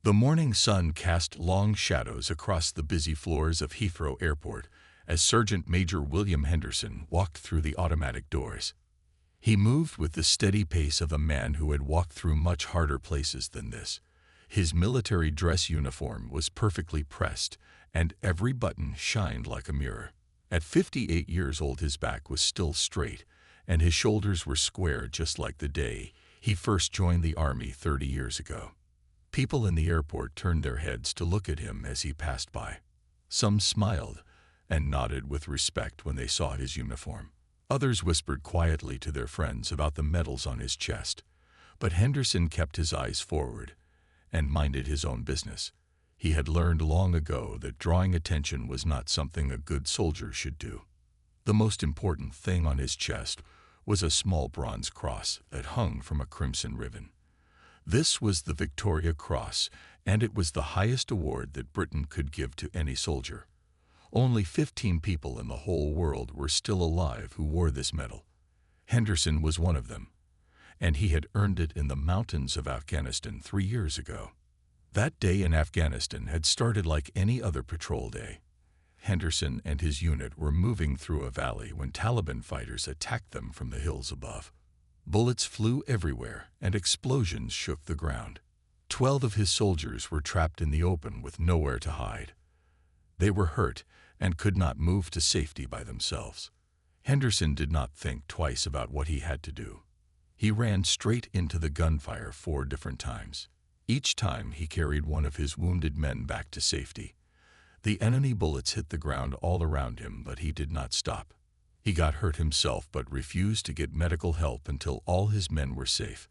The morning sun cast long shadows across the busy floors of Heathrow Airport as Sergeant Major William Henderson walked through the automatic doors. He moved with the steady pace of a man who had walked through much harder places than this. His military dress uniform was perfectly pressed, and every button shined like a mirror. At 58 years old, his back was still straight, and his shoulders were square just like the day he first joined the Army 30 years ago. People in the airport turned their heads to look at him as he passed by. Some smiled and nodded with respect when they saw his uniform. Others whispered quietly to their friends about the medals on his chest. But Henderson kept his eyes forward and minded his own business. He had learned long ago that drawing attention was not something a good soldier should do. The most important thing on his chest was a small bronze cross that hung from a crimson ribbon. This was the Victoria Cross, and it was the highest award that Britain could give to any soldier. Only 15 people in the whole world were still alive who wore this medal. Henderson was one of them, and he had earned it in the mountains of Afghanistan 3 years ago. That day in Afghanistan had started like any other patrol day. Henderson and his unit were moving through a valley when Taliban fighters attacked them from the hills above. Bullets flew everywhere, and explosions shook the ground. 12 of his soldiers were trapped in the open with nowhere to hide. They were hurt and could not move to safety by themselves. Henderson did not think twice about what he had to do. He ran straight into the gunfire 4 different times. Each time he carried one of his wounded men back to safety. The enemy bullets hit the ground all around him, but he did not stop. He got hurt himself but refused to get medical help until all his men were safe.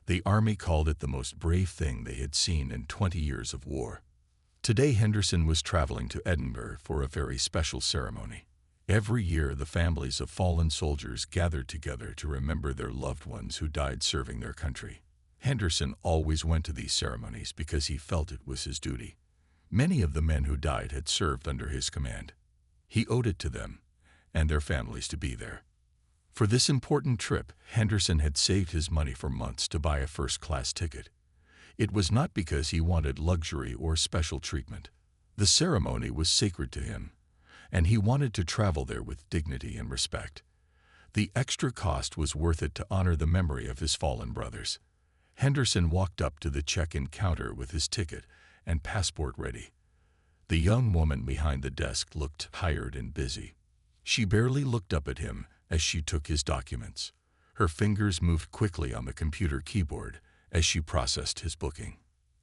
The Army called it the most brave thing they had seen in 20 years of war. Today Henderson was traveling to Edinburgh for a very special ceremony. Every year the families of fallen soldiers gathered together to remember their loved ones who died serving their country. Henderson always went to these ceremonies because he felt it was his duty. Many of the men who died had served under his command. He owed it to them and their families to be there. For this important trip, Henderson had saved his money for months to buy a first-class ticket. It was not because he wanted luxury or special treatment. The ceremony was sacred to him, and he wanted to travel there with dignity and respect. The extra cost was worth it to honor the memory of his fallen brothers. Henderson walked up to the check-in counter with his ticket and passport ready. The young woman behind the desk looked tired and busy. She barely looked up at him as she took his documents. Her fingers moved quickly on the computer keyboard as she processed his booking.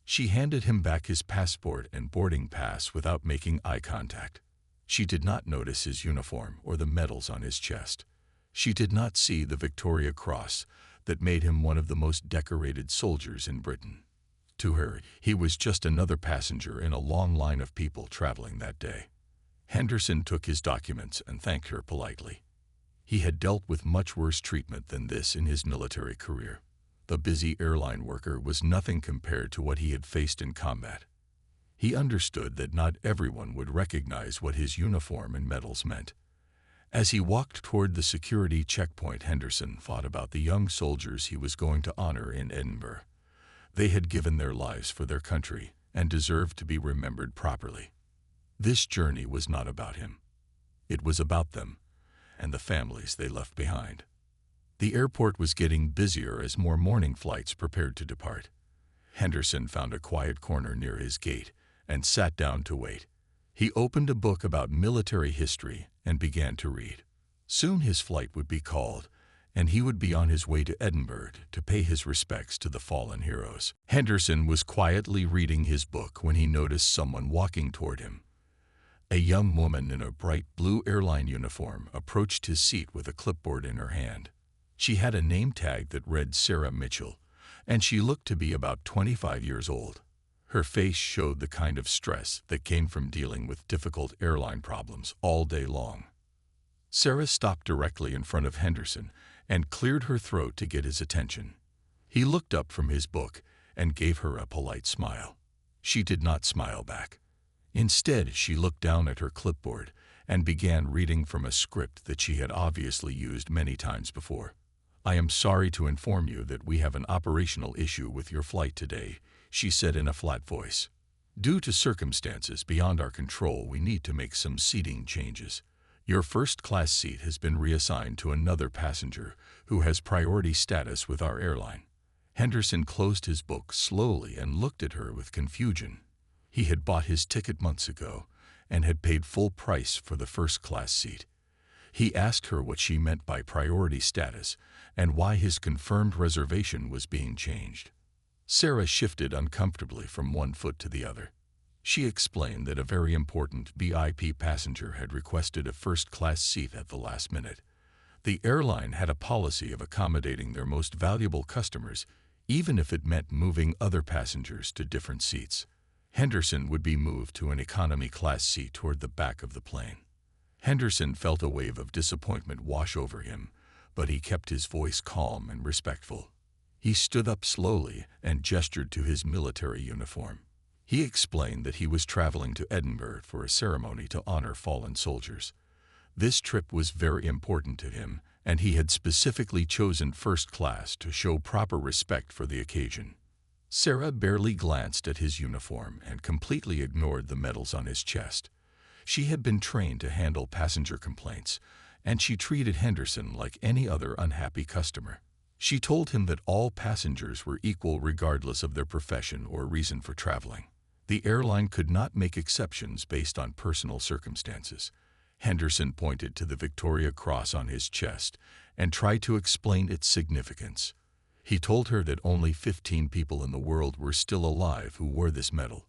She handed him back his passport and boarding pass without making eye contact. She did not notice his uniform or the medals on his chest. She did not see the Victoria Cross that made him one of the most decorated soldiers in Britain. To her, he was just another passenger in a long line of people traveling that day. Henderson took his documents and thanked her politely. He had dealt with much worse treatment than this in his military career. The busy airline worker was nothing compared to what he had faced in combat. He understood that not everyone would recognize what his uniform and medals meant. As he walked toward the security checkpoint, Henderson thought about the young soldiers he was going to honor in Edinburgh. They had given their lives for their country and deserved to be remembered properly. This journey was not about him. It was about them and the families they left behind. The airport was getting busier as more morning flights prepared to depart. Henderson found a quiet corner near his gate and sat down to wait. He opened a book about military history and began to read. Soon his flight would be called, and he would be on his way to Edinburgh to pay his respects to the fallen heroes. Henderson was quietly reading his book when he noticed someone walking toward him. A young woman in a bright blue airline uniform approached his seat with a clipboard in her hand. She had a name tag that read Sarah Mitchell, and she looked to be about 25 years old. Her face showed the kind of stress that came from dealing with difficult airline problems all day long. Sarah stopped directly in front of Henderson and cleared her throat to get his attention. He looked up from his book and gave her a polite smile. She did not smile back. Instead, she looked down at her clipboard and began reading from a script that she had obviously used many times before. "I am sorry to inform you that we have an operational issue with your flight today," she said in a flat voice. "Due to circumstances beyond our control, we need to make some seating changes. Your first-class seat has been reassigned to another passenger who has priority status with our airline." Henderson closed his book slowly and looked at her with confusion. He had bought his ticket months ago and had paid full price for the first-class seat. He asked her what she meant by priority status and why his confirmed reservation was being changed. Sarah shifted uncomfortably from one foot to the other. She explained that a very important VIP passenger had requested a first-class seat at the last minute. The airline had a policy of accommodating their most valuable customers, even if it meant moving other passengers to different seats. Henderson would be moved to an economy-class seat toward the back of the plane. Henderson felt a wave of disappointment wash over him, but he kept his voice calm and respectful. He stood up slowly and gestured to his military uniform. He explained that he was traveling to Edinburgh for a ceremony to honor fallen soldiers. This trip was very important to him, and he had specifically chosen first class to show proper respect for the occasion. Sarah barely glanced at his uniform and completely ignored the medals on his chest. She had been trained to handle passenger complaints, and she treated Henderson like any other unhappy customer. She told him that all passengers were equal regardless of their profession or reason for traveling. The airline could not make exceptions based on personal circumstances. Henderson pointed to the Victoria Cross on his chest and tried to explain its significance. He told her that only 15 people in the world were still alive who wore this medal.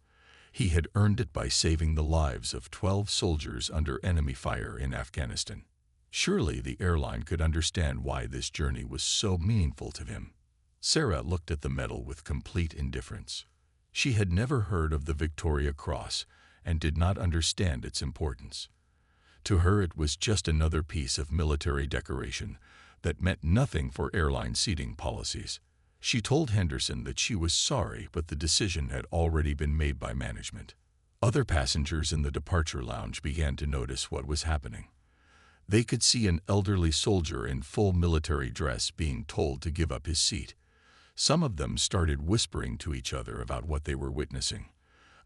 He had earned it by saving the lives of 12 soldiers under enemy fire in Afghanistan. Surely the airline could understand why this journey was so meaningful to him. Sarah looked at the medal with complete indifference. She had never heard of the Victoria Cross and did not understand its importance. To her, it was just another piece of military decoration that meant nothing for airline seating policies. She told Henderson that she was sorry, but the decision had already been made by management. Other passengers in the departure lounge began to notice what was happening. They could see an elderly soldier in full military dress being told to give up his seat. Some of them started whispering to each other about what they were witnessing.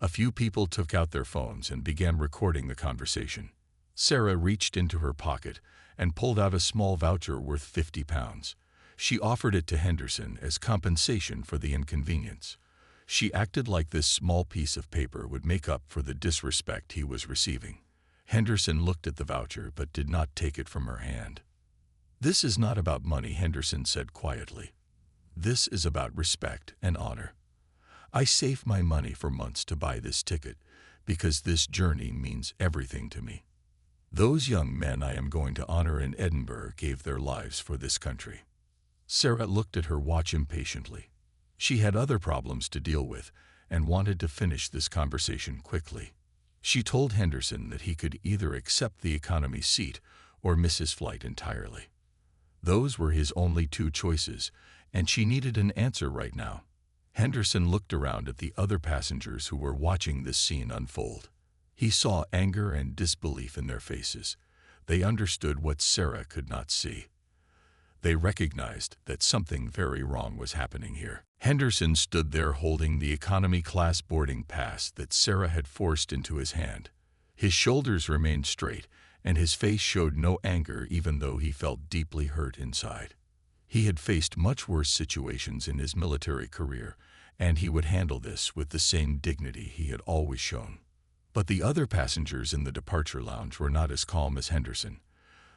A few people took out their phones and began recording the conversation. Sarah reached into her pocket and pulled out a small voucher worth £50. She offered it to Henderson as compensation for the inconvenience. She acted like this small piece of paper would make up for the disrespect he was receiving. Henderson looked at the voucher but did not take it from her hand. "This is not about money," Henderson said quietly. "This is about respect and honor. I saved my money for months to buy this ticket because this journey means everything to me. Those young men I am going to honor in Edinburgh gave their lives for this country." Sarah looked at her watch impatiently. She had other problems to deal with and wanted to finish this conversation quickly. She told Henderson that he could either accept the economy seat or miss his flight entirely. Those were his only two choices, and she needed an answer right now. Henderson looked around at the other passengers who were watching this scene unfold. He saw anger and disbelief in their faces. They understood what Sarah could not see. They recognized that something very wrong was happening here. Henderson stood there holding the economy-class boarding pass that Sarah had forced into his hand. His shoulders remained straight, and his face showed no anger even though he felt deeply hurt inside. He had faced much worse situations in his military career, and he would handle this with the same dignity he had always shown. But the other passengers in the departure lounge were not as calm as Henderson.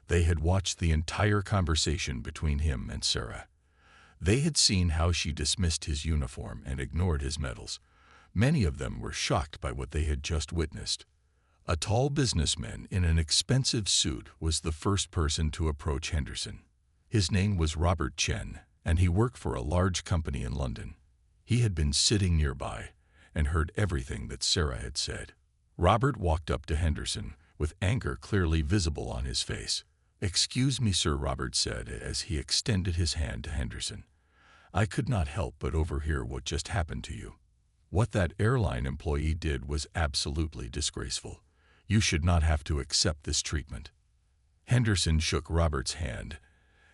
They had watched the entire conversation between him and Sarah. They had seen how she dismissed his uniform and ignored his medals. Many of them were shocked by what they had just witnessed. A tall businessman in an expensive suit was the first person to approach Henderson. His name was Robert Chen, and he worked for a large company in London. He had been sitting nearby and heard everything that Sarah had said. Robert walked up to Henderson, with anger clearly visible on his face. "Excuse me, sir," Robert said as he extended his hand to Henderson. "I could not help but overhear what just happened to you. What that airline employee did was absolutely disgraceful. You should not have to accept this treatment." Henderson shook Robert's hand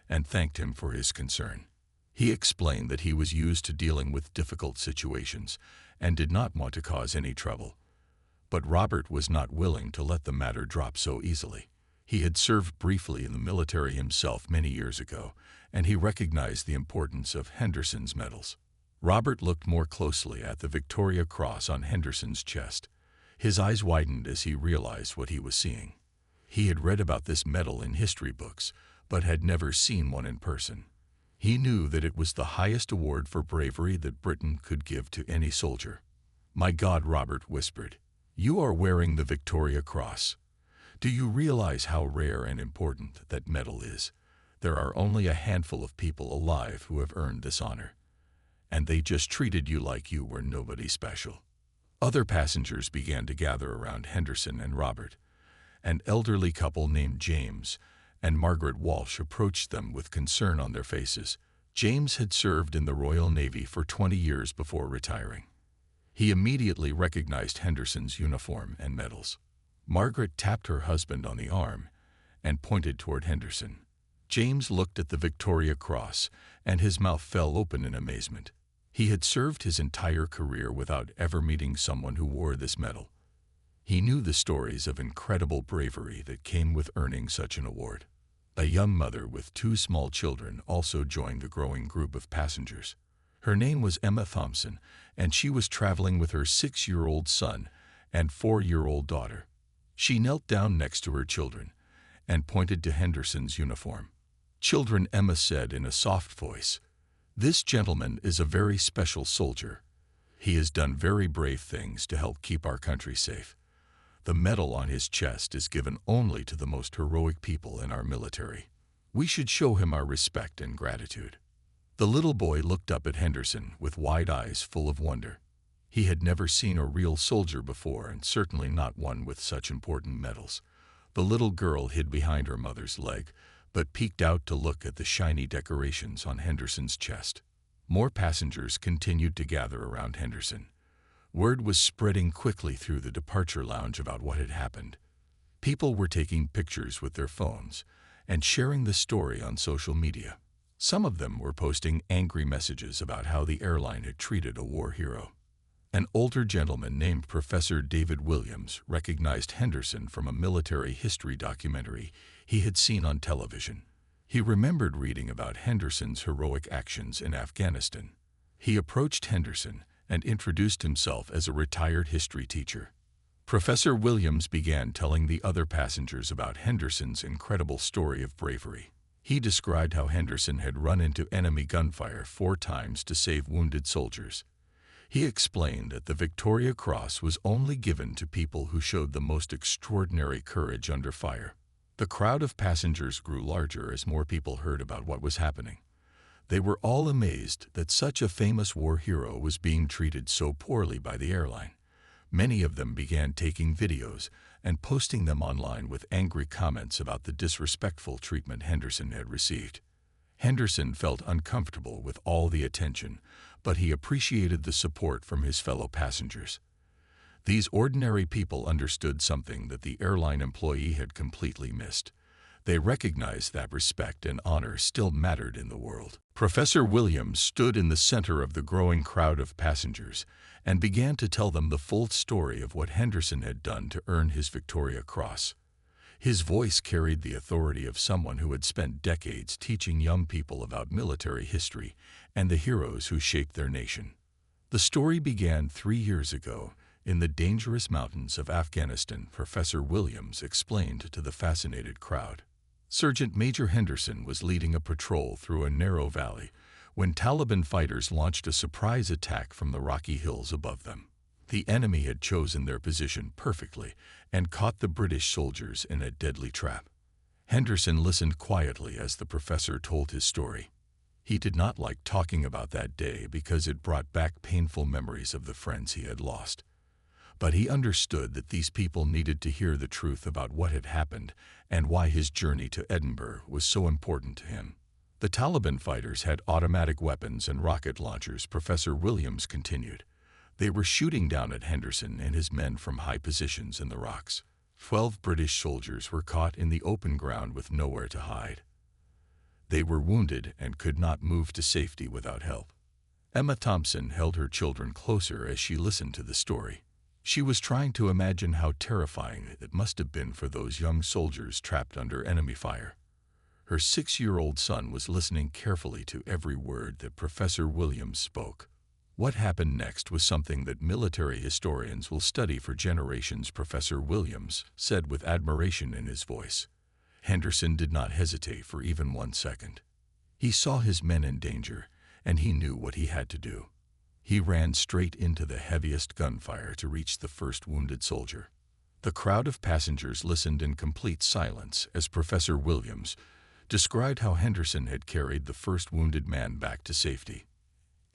and thanked him for his concern. He explained that he was used to dealing with difficult situations and did not want to cause any trouble. But Robert was not willing to let the matter drop so easily. He had served briefly in the military himself many years ago, and he recognized the importance of Henderson's medals. Robert looked more closely at the Victoria Cross on Henderson's chest. His eyes widened as he realized what he was seeing. He had read about this medal in history books, but had never seen one in person. He knew that it was the highest award for bravery that Britain could give to any soldier. "My God," Robert whispered, "you are wearing the Victoria Cross. Do you realize how rare and important that medal is? There are only a handful of people alive who have earned this honor. And they just treated you like you were nobody special." Other passengers began to gather around Henderson and Robert. An elderly couple named James and Margaret Walsh approached them with concern on their faces. James had served in the Royal Navy for 20 years before retiring. He immediately recognized Henderson's uniform and medals. Margaret tapped her husband on the arm and pointed toward Henderson. James looked at the Victoria Cross, and his mouth fell open in amazement. He had served his entire career without ever meeting someone who wore this medal. He knew the stories of incredible bravery that came with earning such an award. A young mother with 2 small children also joined the growing group of passengers. Her name was Emma Thompson, and she was traveling with her 6-year-old son and 4-year-old daughter. She knelt down next to her children and pointed to Henderson's uniform. "Children," Emma said in a soft voice, "this gentleman is a very special soldier. He has done very brave things to help keep our country safe. The medal on his chest is given only to the most heroic people in our military. We should show him our respect and gratitude." The little boy looked up at Henderson with wide eyes full of wonder. He had never seen a real soldier before, and certainly not one with such important medals. The little girl hid behind her mother's leg, but peeked out to look at the shiny decorations on Henderson's chest. More passengers continued to gather around Henderson. Word was spreading quickly through the departure lounge about what had happened. People were taking pictures with their phones and sharing the story on social media. Some of them were posting angry messages about how the airline had treated a war hero. An older gentleman named Professor David Williams recognized Henderson from a military history documentary he had seen on television. He remembered reading about Henderson's heroic actions in Afghanistan. He approached Henderson and introduced himself as a retired history teacher. Professor Williams began telling the other passengers about Henderson's incredible story of bravery. He described how Henderson had run into enemy gunfire 4 times to save wounded soldiers. He explained that the Victoria Cross was only given to people who showed the most extraordinary courage under fire. The crowd of passengers grew larger as more people heard about what was happening. They were all amazed that such a famous war hero was being treated so poorly by the airline. Many of them began taking videos and posting them online with angry comments about the disrespectful treatment Henderson had received. Henderson felt uncomfortable with all the attention, but he appreciated the support from his fellow passengers. These ordinary people understood something that the airline employee had completely missed. They recognized that respect and honor still mattered in the world. Professor Williams stood in the center of the growing crowd of passengers and began to tell them the full story of what Henderson had done to earn his Victoria Cross. His voice carried the authority of someone who had spent decades teaching young people about military history and the heroes who shaped their nation. The story began 3 years ago. In the dangerous mountains of Afghanistan, Professor Williams explained to the fascinated crowd. Sergeant Major Henderson was leading a patrol through a narrow valley when Taliban fighters launched a surprise attack from the rocky hills above them. The enemy had chosen their position perfectly and caught the British soldiers in a deadly trap. Henderson listened quietly as the professor told his story. He did not like talking about that day because it brought back painful memories of the friends he had lost. But he understood that these people needed to hear the truth about what had happened and why his journey to Edinburgh was so important to him. The Taliban fighters had automatic weapons and rocket launchers, Professor Williams continued. They were shooting down at Henderson and his men from high positions in the rocks. 12 British soldiers were caught in the open ground with nowhere to hide. They were wounded and could not move to safety without help. Emma Thompson held her children closer as she listened to the story. She was trying to imagine how terrifying it must have been for those young soldiers trapped under enemy fire. Her 6-year-old son was listening carefully to every word that Professor Williams spoke. What happened next was something that military historians will study for generations, Professor Williams said with admiration in his voice. Henderson did not hesitate for even 1 second. He saw his men in danger, and he knew what he had to do. He ran straight into the heaviest gunfire to reach the first wounded soldier. The crowd of passengers listened in complete silence as Professor Williams described how Henderson had carried the first wounded man back to safety.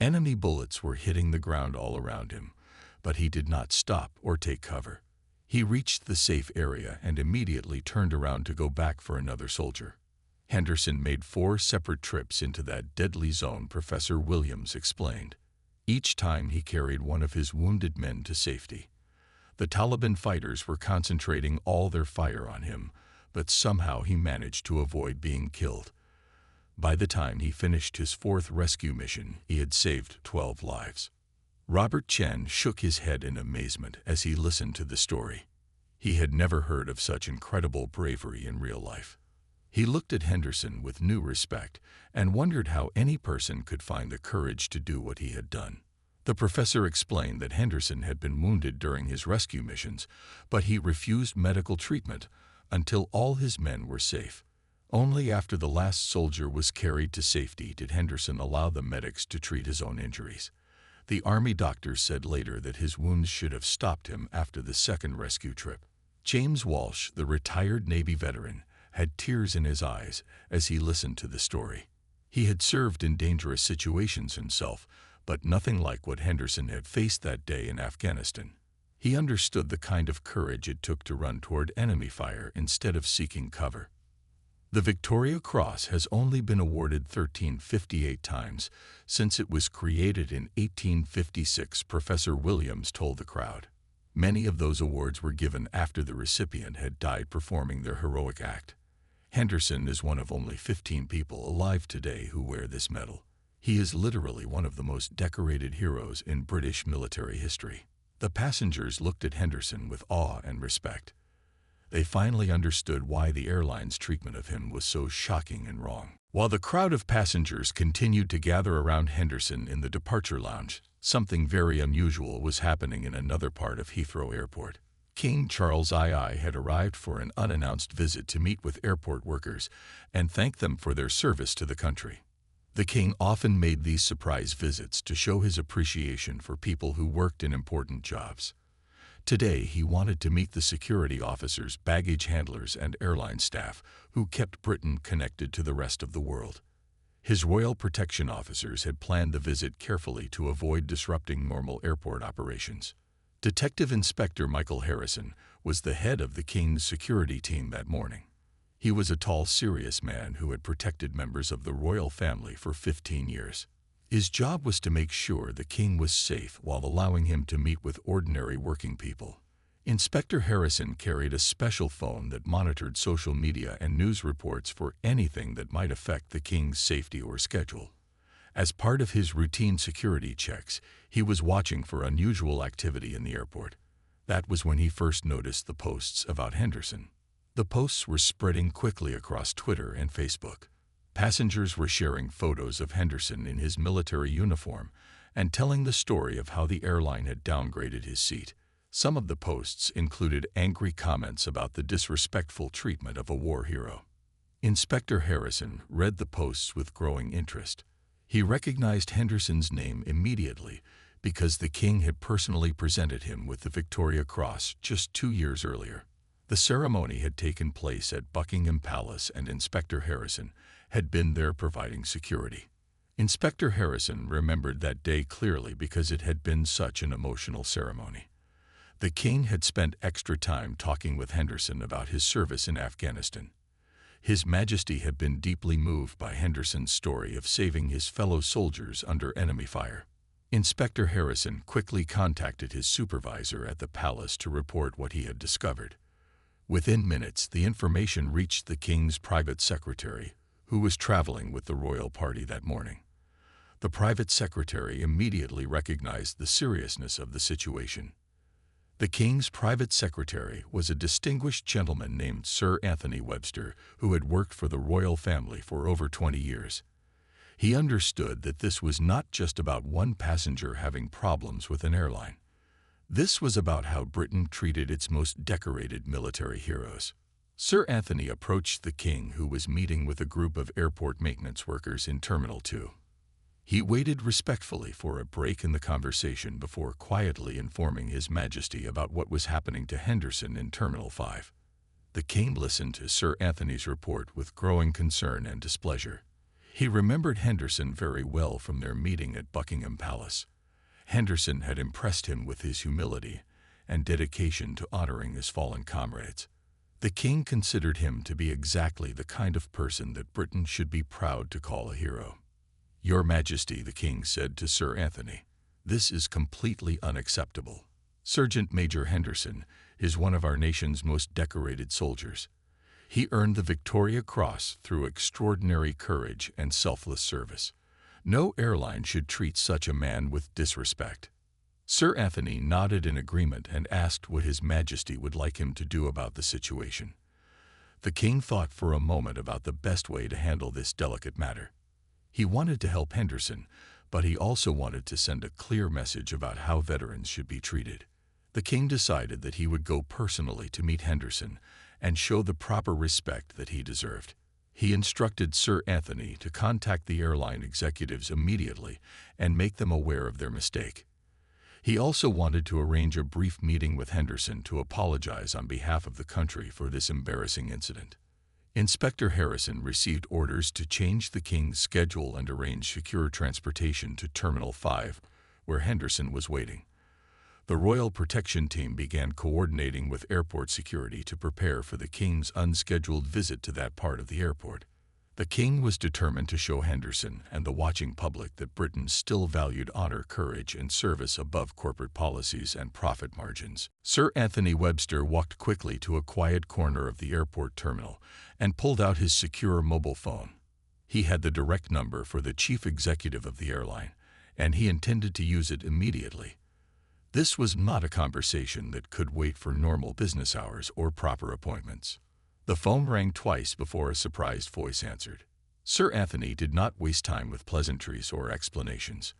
Enemy bullets were hitting the ground all around him, but he did not stop or take cover. He reached the safe area and immediately turned around to go back for another soldier. Henderson made 4 separate trips into that deadly zone, Professor Williams explained. Each time he carried one of his wounded men to safety. The Taliban fighters were concentrating all their fire on him, but somehow he managed to avoid being killed. By the time he finished his 4th rescue mission, he had saved 12 lives. Robert Chen shook his head in amazement as he listened to the story. He had never heard of such incredible bravery in real life. He looked at Henderson with new respect and wondered how any person could find the courage to do what he had done. The professor explained that Henderson had been wounded during his rescue missions, but he refused medical treatment until all his men were safe. Only after the last soldier was carried to safety did Henderson allow the medics to treat his own injuries. The Army doctors said later that his wounds should have stopped him after the 2nd rescue trip. James Walsh, the retired Navy veteran, had tears in his eyes as he listened to the story. He had served in dangerous situations himself, but nothing like what Henderson had faced that day in Afghanistan. He understood the kind of courage it took to run toward enemy fire instead of seeking cover. The Victoria Cross has only been awarded 1358 times since it was created in 1856, Professor Williams told the crowd. Many of those awards were given after the recipient had died performing their heroic act. Henderson is one of only 15 people alive today who wear this medal. He is literally one of the most decorated heroes in British military history. The passengers looked at Henderson with awe and respect. They finally understood why the airline's treatment of him was so shocking and wrong. While the crowd of passengers continued to gather around Henderson in the departure lounge, something very unusual was happening in another part of Heathrow Airport. King Charles II had arrived for an unannounced visit to meet with airport workers and thank them for their service to the country. The king often made these surprise visits to show his appreciation for people who worked in important jobs. Today, he wanted to meet the security officers, baggage handlers, and airline staff who kept Britain connected to the rest of the world. His royal protection officers had planned the visit carefully to avoid disrupting normal airport operations. Detective Inspector Michael Harrison was the head of the king's security team that morning. He was a tall, serious man who had protected members of the royal family for 15 years. His job was to make sure the king was safe while allowing him to meet with ordinary working people. Inspector Harrison carried a special phone that monitored social media and news reports for anything that might affect the king's safety or schedule. As part of his routine security checks, he was watching for unusual activity in the airport. That was when he first noticed the posts about Henderson. The posts were spreading quickly across Twitter and Facebook. Passengers were sharing photos of Henderson in his military uniform and telling the story of how the airline had downgraded his seat. Some of the posts included angry comments about the disrespectful treatment of a war hero. Inspector Harrison read the posts with growing interest. He recognized Henderson's name immediately because the king had personally presented him with the Victoria Cross just 2 years earlier. The ceremony had taken place at Buckingham Palace and Inspector Harrison had been there providing security. Inspector Harrison remembered that day clearly because it had been such an emotional ceremony. The king had spent extra time talking with Henderson about his service in Afghanistan. His Majesty had been deeply moved by Henderson's story of saving his fellow soldiers under enemy fire. Inspector Harrison quickly contacted his supervisor at the palace to report what he had discovered. Within minutes, the information reached the king's private secretary, who was traveling with the royal party that morning. The private secretary immediately recognized the seriousness of the situation. The king's private secretary was a distinguished gentleman named Sir Anthony Webster, who had worked for the royal family for over 20 years. He understood that this was not just about one passenger having problems with an airline. This was about how Britain treated its most decorated military heroes. Sir Anthony approached the king, who was meeting with a group of airport maintenance workers in Terminal 2. He waited respectfully for a break in the conversation before quietly informing His Majesty about what was happening to Henderson in Terminal 5. The king listened to Sir Anthony's report with growing concern and displeasure. He remembered Henderson very well from their meeting at Buckingham Palace. Henderson had impressed him with his humility and dedication to honoring his fallen comrades. The king considered him to be exactly the kind of person that Britain should be proud to call a hero. "Your Majesty," the king said to Sir Anthony, "this is completely unacceptable. Sergeant Major Henderson is one of our nation's most decorated soldiers. He earned the Victoria Cross through extraordinary courage and selfless service. No airline should treat such a man with disrespect." Sir Anthony nodded in agreement and asked what His Majesty would like him to do about the situation. The king thought for a moment about the best way to handle this delicate matter. He wanted to help Henderson, but he also wanted to send a clear message about how veterans should be treated. The king decided that he would go personally to meet Henderson and show the proper respect that he deserved. He instructed Sir Anthony to contact the airline executives immediately and make them aware of their mistake. He also wanted to arrange a brief meeting with Henderson to apologize on behalf of the country for this embarrassing incident. Inspector Harrison received orders to change the king's schedule and arrange secure transportation to Terminal 5, where Henderson was waiting. The Royal Protection Team began coordinating with airport security to prepare for the king's unscheduled visit to that part of the airport. The king was determined to show Henderson and the watching public that Britain still valued honor, courage, and service above corporate policies and profit margins. Sir Anthony Webster walked quickly to a quiet corner of the airport terminal and pulled out his secure mobile phone. He had the direct number for the chief executive of the airline, and he intended to use it immediately. This was not a conversation that could wait for normal business hours or proper appointments. The phone rang twice before a surprised voice answered. Sir Anthony did not waste time with pleasantries or explanations.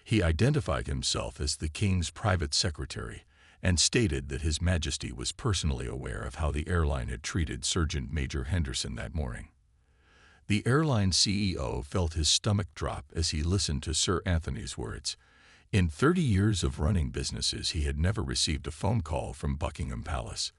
He identified himself as the king's private secretary and stated that His Majesty was personally aware of how the airline had treated Sergeant Major Henderson that morning. The airline CEO felt his stomach drop as he listened to Sir Anthony's words. In 30 years of running businesses, he had never received a phone call from Buckingham Palace.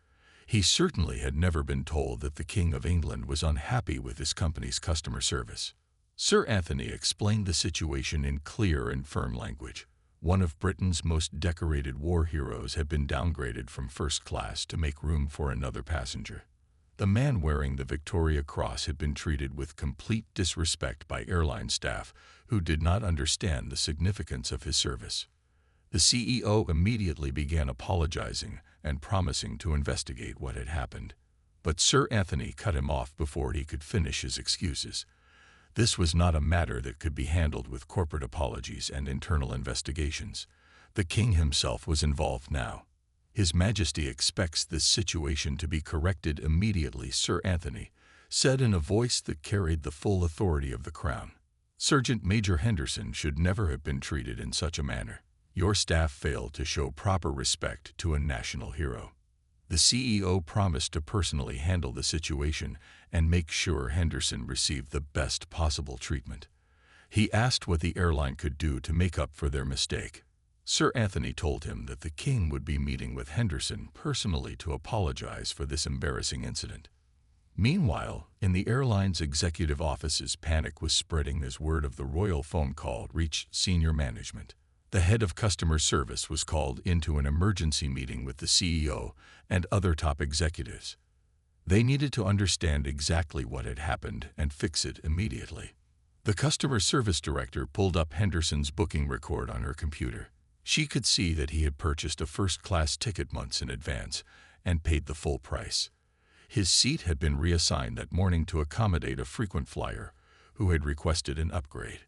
He certainly had never been told that the King of England was unhappy with his company's customer service. Sir Anthony explained the situation in clear and firm language. One of Britain's most decorated war heroes had been downgraded from first class to make room for another passenger. The man wearing the Victoria Cross had been treated with complete disrespect by airline staff who did not understand the significance of his service. The CEO immediately began apologizing and promising to investigate what had happened. But Sir Anthony cut him off before he could finish his excuses. This was not a matter that could be handled with corporate apologies and internal investigations. The king himself was involved now. His Majesty expects this situation to be corrected immediately, Sir Anthony said in a voice that carried the full authority of the crown. Sergeant Major Henderson should never have been treated in such a manner. Your staff failed to show proper respect to a national hero. The CEO promised to personally handle the situation and make sure Henderson received the best possible treatment. He asked what the airline could do to make up for their mistake. Sir Anthony told him that the king would be meeting with Henderson personally to apologize for this embarrassing incident. Meanwhile, in the airline's executive offices, panic was spreading as word of the royal phone call reached senior management. The head of customer service was called into an emergency meeting with the CEO and other top executives. They needed to understand exactly what had happened and fix it immediately. The customer service director pulled up Henderson's booking record on her computer. She could see that he had purchased a first-class ticket months in advance and paid the full price. His seat had been reassigned that morning to accommodate a frequent flyer who had requested an upgrade.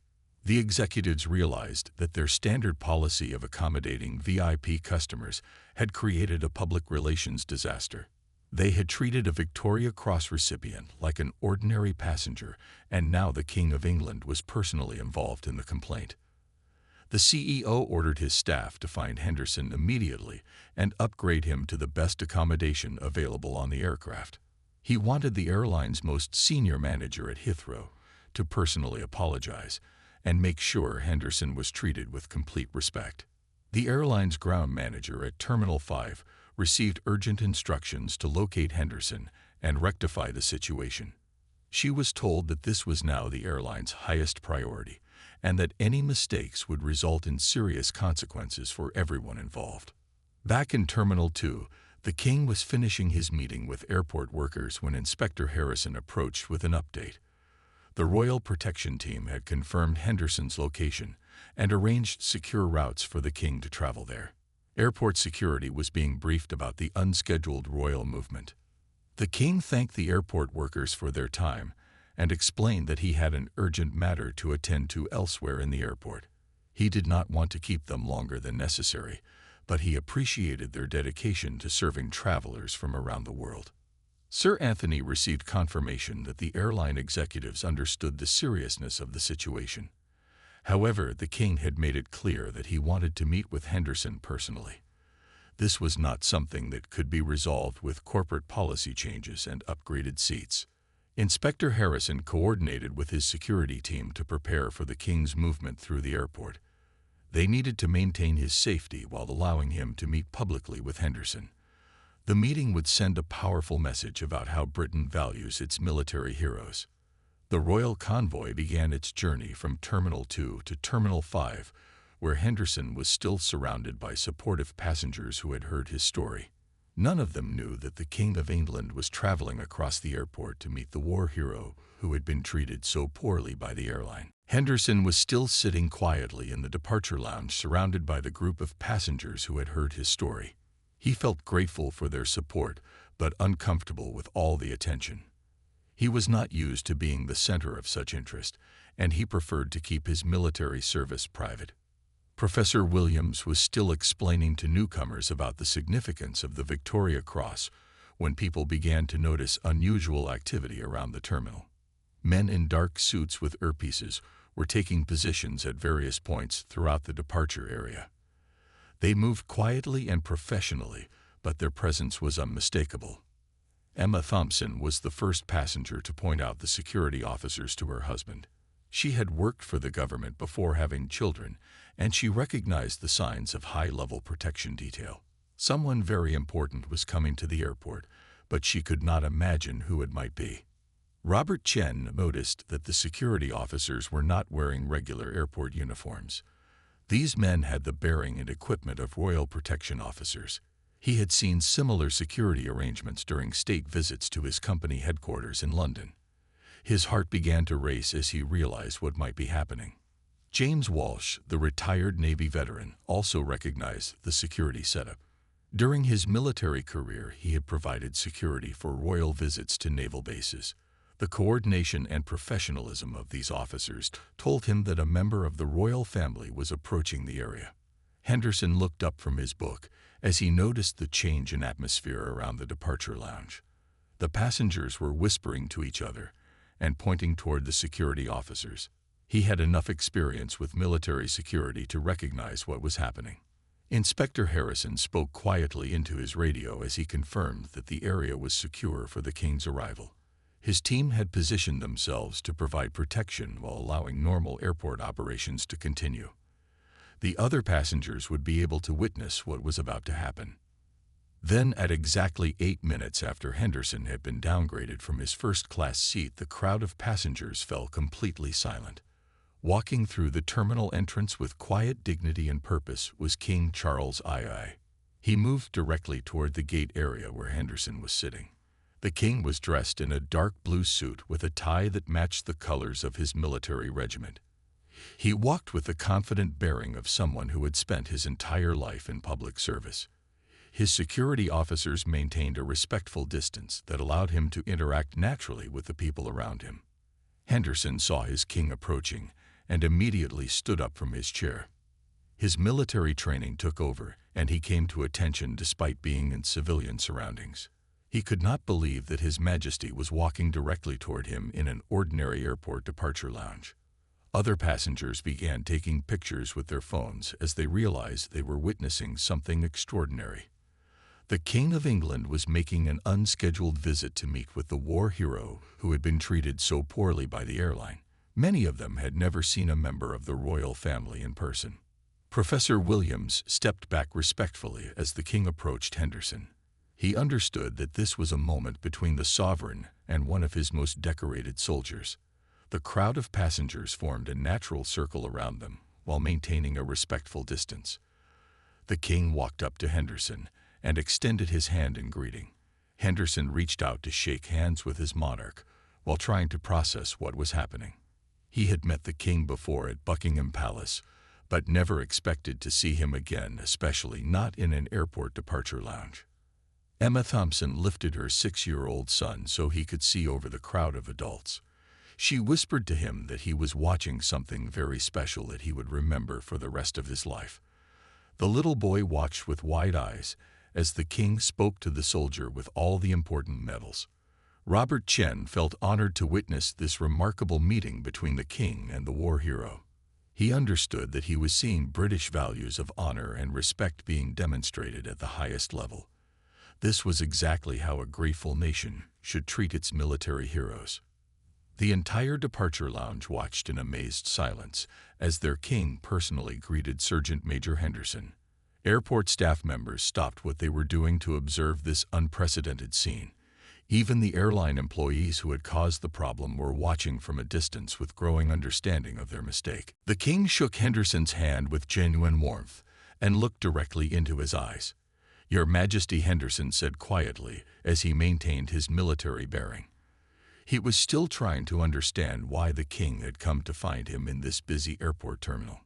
The executives realized that their standard policy of accommodating VIP customers had created a public relations disaster. They had treated a Victoria Cross recipient like an ordinary passenger, and now the King of England was personally involved in the complaint. The CEO ordered his staff to find Henderson immediately and upgrade him to the best accommodation available on the aircraft. He wanted the airline's most senior manager at Heathrow to personally apologize and make sure Henderson was treated with complete respect. The airline's ground manager at Terminal 5 received urgent instructions to locate Henderson and rectify the situation. She was told that this was now the airline's highest priority and that any mistakes would result in serious consequences for everyone involved. Back in Terminal 2, the King was finishing his meeting with airport workers when Inspector Harrison approached with an update. The Royal Protection Team had confirmed Henderson's location and arranged secure routes for the King to travel there. Airport security was being briefed about the unscheduled royal movement. The King thanked the airport workers for their time and explained that he had an urgent matter to attend to elsewhere in the airport. He did not want to keep them longer than necessary, but he appreciated their dedication to serving travelers from around the world. Sir Anthony received confirmation that the airline executives understood the seriousness of the situation. However, the King had made it clear that he wanted to meet with Henderson personally. This was not something that could be resolved with corporate policy changes and upgraded seats. Inspector Harrison coordinated with his security team to prepare for the King's movement through the airport. They needed to maintain his safety while allowing him to meet publicly with Henderson. The meeting would send a powerful message about how Britain values its military heroes. The royal convoy began its journey from Terminal 2 to Terminal 5, where Henderson was still surrounded by supportive passengers who had heard his story. None of them knew that the King of England was traveling across the airport to meet the war hero who had been treated so poorly by the airline. Henderson was still sitting quietly in the departure lounge, surrounded by the group of passengers who had heard his story. He felt grateful for their support, but uncomfortable with all the attention. He was not used to being the center of such interest, and he preferred to keep his military service private. Professor Williams was still explaining to newcomers about the significance of the Victoria Cross when people began to notice unusual activity around the terminal. Men in dark suits with earpieces were taking positions at various points throughout the departure area. They moved quietly and professionally, but their presence was unmistakable. Emma Thompson was the first passenger to point out the security officers to her husband. She had worked for the government before having children, and she recognized the signs of high-level protection detail. Someone very important was coming to the airport, but she could not imagine who it might be. Robert Chen noticed that the security officers were not wearing regular airport uniforms. These men had the bearing and equipment of Royal Protection officers. He had seen similar security arrangements during state visits to his company headquarters in London. His heart began to race as he realized what might be happening. James Walsh, the retired Navy veteran, also recognized the security setup. During his military career, he had provided security for royal visits to naval bases. The coordination and professionalism of these officers told him that a member of the royal family was approaching the area. Henderson looked up from his book as he noticed the change in atmosphere around the departure lounge. The passengers were whispering to each other and pointing toward the security officers. He had enough experience with military security to recognize what was happening. Inspector Harrison spoke quietly into his radio as he confirmed that the area was secure for the King's arrival. His team had positioned themselves to provide protection while allowing normal airport operations to continue. The other passengers would be able to witness what was about to happen. Then, at exactly 8 minutes after Henderson had been downgraded from his first-class seat, the crowd of passengers fell completely silent. Walking through the terminal entrance with quiet dignity and purpose was King Charles II. He moved directly toward the gate area where Henderson was sitting. The King was dressed in a dark blue suit with a tie that matched the colors of his military regiment. He walked with the confident bearing of someone who had spent his entire life in public service. His security officers maintained a respectful distance that allowed him to interact naturally with the people around him. Henderson saw his king approaching and immediately stood up from his chair. His military training took over, and he came to attention despite being in civilian surroundings. He could not believe that His Majesty was walking directly toward him in an ordinary airport departure lounge. Other passengers began taking pictures with their phones as they realized they were witnessing something extraordinary. The King of England was making an unscheduled visit to meet with the war hero who had been treated so poorly by the airline. Many of them had never seen a member of the royal family in person. Professor Williams stepped back respectfully as the king approached Henderson. He understood that this was a moment between the sovereign and one of his most decorated soldiers. The crowd of passengers formed a natural circle around them while maintaining a respectful distance. The king walked up to Henderson and extended his hand in greeting. Henderson reached out to shake hands with his monarch while trying to process what was happening. He had met the king before at Buckingham Palace, but never expected to see him again, especially not in an airport departure lounge. Emma Thompson lifted her 6-year-old son so he could see over the crowd of adults. She whispered to him that he was watching something very special that he would remember for the rest of his life. The little boy watched with wide eyes as the king spoke to the soldier with all the important medals. Robert Chen felt honored to witness this remarkable meeting between the king and the war hero. He understood that he was seeing British values of honor and respect being demonstrated at the highest level. This was exactly how a grateful nation should treat its military heroes. The entire departure lounge watched in amazed silence as their king personally greeted Sergeant Major Henderson. Airport staff members stopped what they were doing to observe this unprecedented scene. Even the airline employees who had caused the problem were watching from a distance with growing understanding of their mistake. The king shook Henderson's hand with genuine warmth and looked directly into his eyes. "Your Majesty," Henderson said quietly as he maintained his military bearing. He was still trying to understand why the king had come to find him in this busy airport terminal.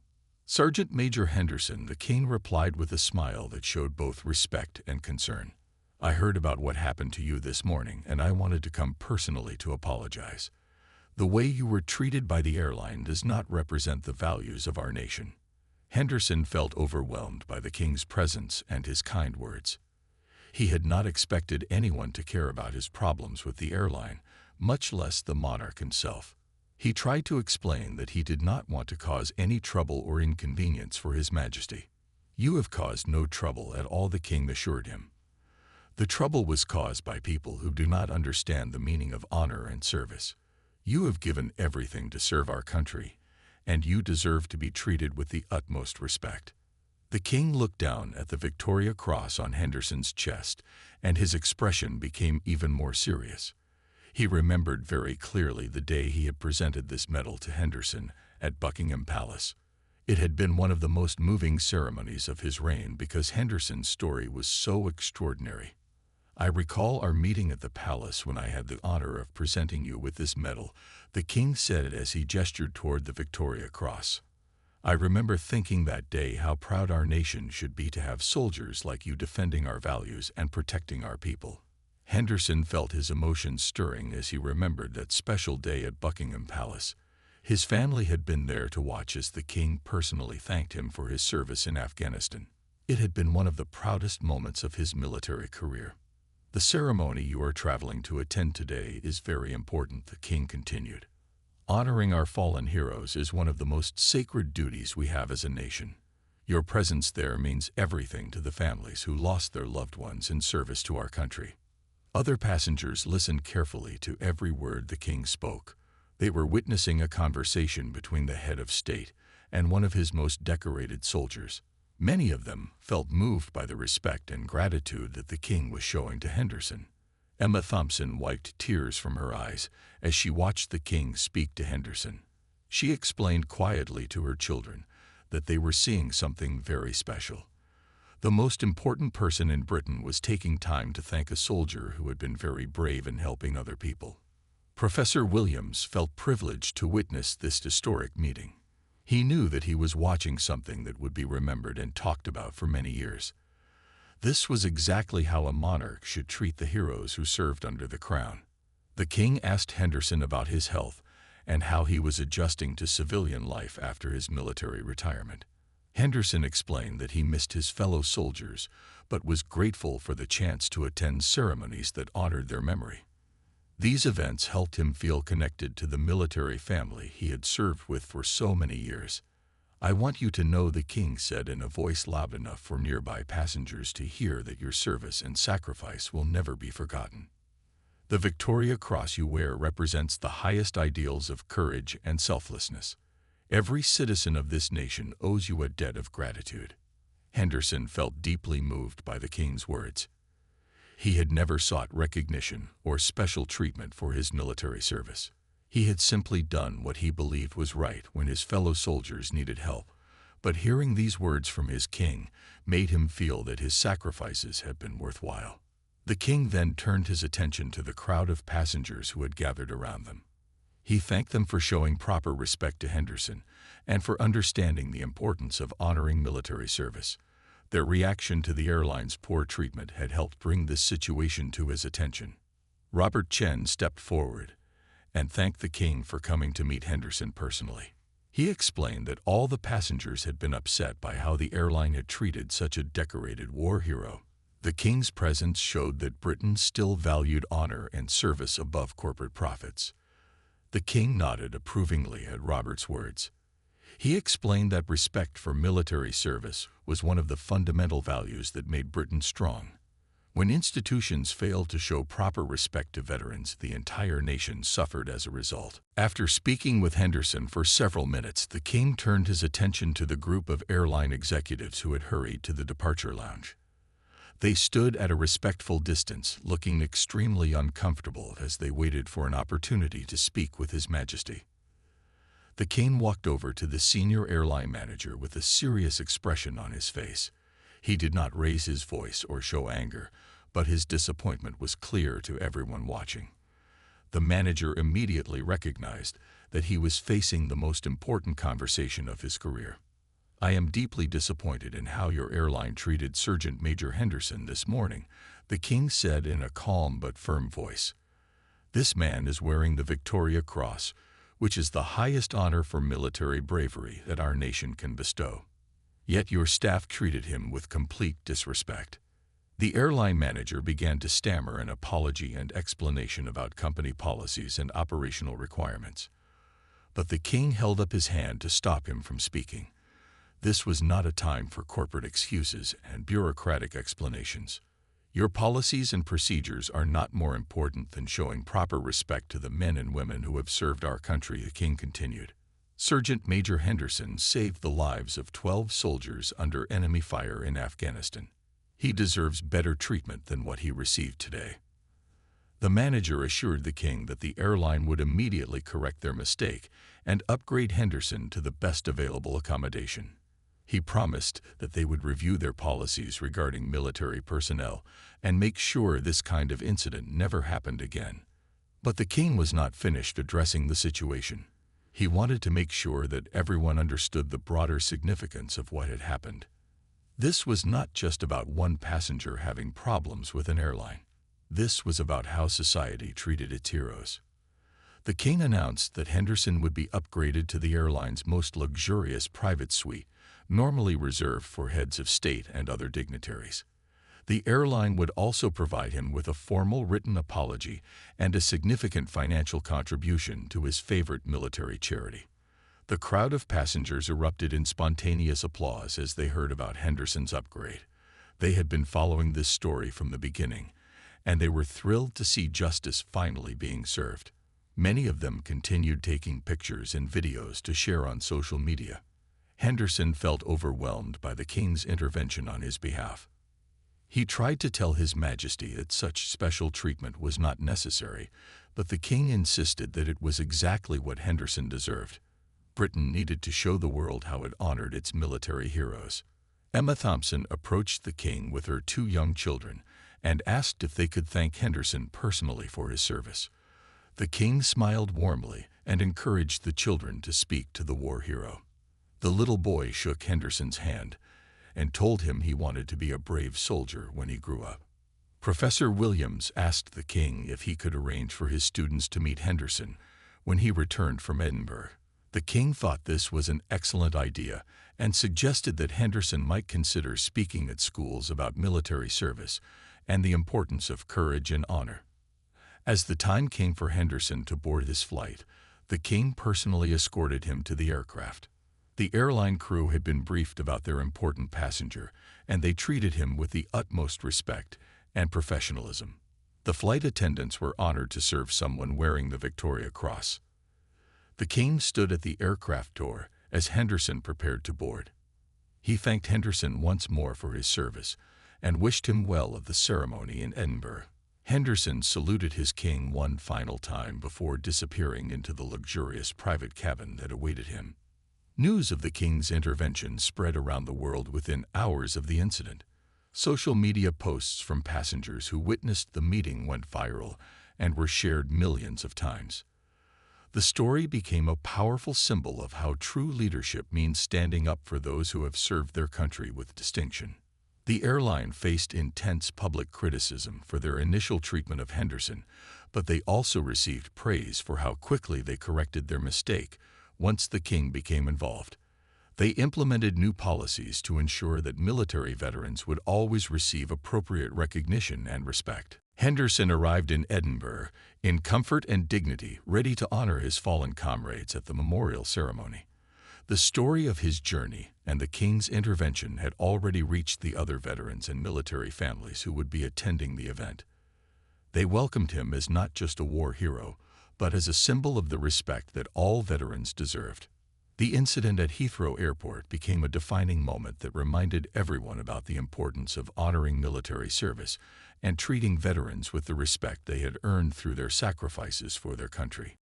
"Sergeant Major Henderson," the king replied with a smile that showed both respect and concern. "I heard about what happened to you this morning, and I wanted to come personally to apologize. The way you were treated by the airline does not represent the values of our nation." Henderson felt overwhelmed by the king's presence and his kind words. He had not expected anyone to care about his problems with the airline, much less the monarch himself. He tried to explain that he did not want to cause any trouble or inconvenience for His Majesty. "You have caused no trouble at all," the king assured him. "The trouble was caused by people who do not understand the meaning of honor and service. You have given everything to serve our country, and you deserve to be treated with the utmost respect." The king looked down at the Victoria Cross on Henderson's chest, and his expression became even more serious. He remembered very clearly the day he had presented this medal to Henderson at Buckingham Palace. It had been one of the most moving ceremonies of his reign because Henderson's story was so extraordinary. "I recall our meeting at the palace when I had the honor of presenting you with this medal," the king said as he gestured toward the Victoria Cross. "I remember thinking that day how proud our nation should be to have soldiers like you defending our values and protecting our people." Henderson felt his emotions stirring as he remembered that special day at Buckingham Palace. His family had been there to watch as the king personally thanked him for his service in Afghanistan. It had been one of the proudest moments of his military career. "The ceremony you are traveling to attend today is very important," the king continued. "Honoring our fallen heroes is one of the most sacred duties we have as a nation. Your presence there means everything to the families who lost their loved ones in service to our country." Other passengers listened carefully to every word the king spoke. They were witnessing a conversation between the head of state and one of his most decorated soldiers. Many of them felt moved by the respect and gratitude that the king was showing to Henderson. Emma Thompson wiped tears from her eyes as she watched the king speak to Henderson. She explained quietly to her children that they were seeing something very special. The most important person in Britain was taking time to thank a soldier who had been very brave in helping other people. Professor Williams felt privileged to witness this historic meeting. He knew that he was watching something that would be remembered and talked about for many years. This was exactly how a monarch should treat the heroes who served under the crown. The king asked Henderson about his health and how he was adjusting to civilian life after his military retirement. Henderson explained that he missed his fellow soldiers, but was grateful for the chance to attend ceremonies that honored their memory. These events helped him feel connected to the military family he had served with for so many years. "I want you to know," the king said in a voice loud enough for nearby passengers to hear, "that your service and sacrifice will never be forgotten. The Victoria Cross you wear represents the highest ideals of courage and selflessness. Every citizen of this nation owes you a debt of gratitude." Henderson felt deeply moved by the king's words. He had never sought recognition or special treatment for his military service. He had simply done what he believed was right when his fellow soldiers needed help. But hearing these words from his king made him feel that his sacrifices had been worthwhile. The king then turned his attention to the crowd of passengers who had gathered around them. He thanked them for showing proper respect to Henderson and for understanding the importance of honoring military service. Their reaction to the airline's poor treatment had helped bring this situation to his attention. Robert Chen stepped forward and thanked the king for coming to meet Henderson personally. He explained that all the passengers had been upset by how the airline had treated such a decorated war hero. The king's presence showed that Britain still valued honor and service above corporate profits. The king nodded approvingly at Robert's words. He explained that respect for military service was one of the fundamental values that made Britain strong. When institutions failed to show proper respect to veterans, the entire nation suffered as a result. After speaking with Henderson for several minutes, the king turned his attention to the group of airline executives who had hurried to the departure lounge. They stood at a respectful distance, looking extremely uncomfortable as they waited for an opportunity to speak with His Majesty. The king walked over to the senior airline manager with a serious expression on his face. He did not raise his voice or show anger, but his disappointment was clear to everyone watching. The manager immediately recognized that he was facing the most important conversation of his career. "I am deeply disappointed in how your airline treated Sergeant Major Henderson this morning," the king said in a calm but firm voice. "This man is wearing the Victoria Cross, which is the highest honor for military bravery that our nation can bestow. Yet your staff treated him with complete disrespect." The airline manager began to stammer an apology and explanation about company policies and operational requirements. But the king held up his hand to stop him from speaking. This was not a time for corporate excuses and bureaucratic explanations. "Your policies and procedures are not more important than showing proper respect to the men and women who have served our country," the king continued. "Sergeant Major Henderson saved the lives of 12 soldiers under enemy fire in Afghanistan. He deserves better treatment than what he received today." The manager assured the king that the airline would immediately correct their mistake and upgrade Henderson to the best available accommodation. He promised that they would review their policies regarding military personnel and make sure this kind of incident never happened again. But the king was not finished addressing the situation. He wanted to make sure that everyone understood the broader significance of what had happened. This was not just about one passenger having problems with an airline. This was about how society treated its heroes. The king announced that Henderson would be upgraded to the airline's most luxurious private suite, normally reserved for heads of state and other dignitaries. The airline would also provide him with a formal written apology and a significant financial contribution to his favorite military charity. The crowd of passengers erupted in spontaneous applause as they heard about Henderson's upgrade. They had been following this story from the beginning, and they were thrilled to see justice finally being served. Many of them continued taking pictures and videos to share on social media. Henderson felt overwhelmed by the king's intervention on his behalf. He tried to tell His Majesty that such special treatment was not necessary, but the king insisted that it was exactly what Henderson deserved. Britain needed to show the world how it honored its military heroes. Emma Thompson approached the king with her 2 young children and asked if they could thank Henderson personally for his service. The king smiled warmly and encouraged the children to speak to the war hero. The little boy shook Henderson's hand and told him he wanted to be a brave soldier when he grew up. Professor Williams asked the king if he could arrange for his students to meet Henderson when he returned from Edinburgh. The king thought this was an excellent idea and suggested that Henderson might consider speaking at schools about military service and the importance of courage and honor. As the time came for Henderson to board his flight, the king personally escorted him to the aircraft. The airline crew had been briefed about their important passenger, and they treated him with the utmost respect and professionalism. The flight attendants were honored to serve someone wearing the Victoria Cross. The king stood at the aircraft door as Henderson prepared to board. He thanked Henderson once more for his service and wished him well of the ceremony in Edinburgh. Henderson saluted his king one final time before disappearing into the luxurious private cabin that awaited him. News of the king's intervention spread around the world within hours of the incident. Social media posts from passengers who witnessed the meeting went viral and were shared millions of times. The story became a powerful symbol of how true leadership means standing up for those who have served their country with distinction. The airline faced intense public criticism for their initial treatment of Henderson, but they also received praise for how quickly they corrected their mistake once the king became involved. They implemented new policies to ensure that military veterans would always receive appropriate recognition and respect. Henderson arrived in Edinburgh in comfort and dignity, ready to honor his fallen comrades at the memorial ceremony. The story of his journey and the king's intervention had already reached the other veterans and military families who would be attending the event. They welcomed him as not just a war hero, but as a symbol of the respect that all veterans deserved. The incident at Heathrow Airport became a defining moment that reminded everyone about the importance of honoring military service and treating veterans with the respect they had earned through their sacrifices for their country.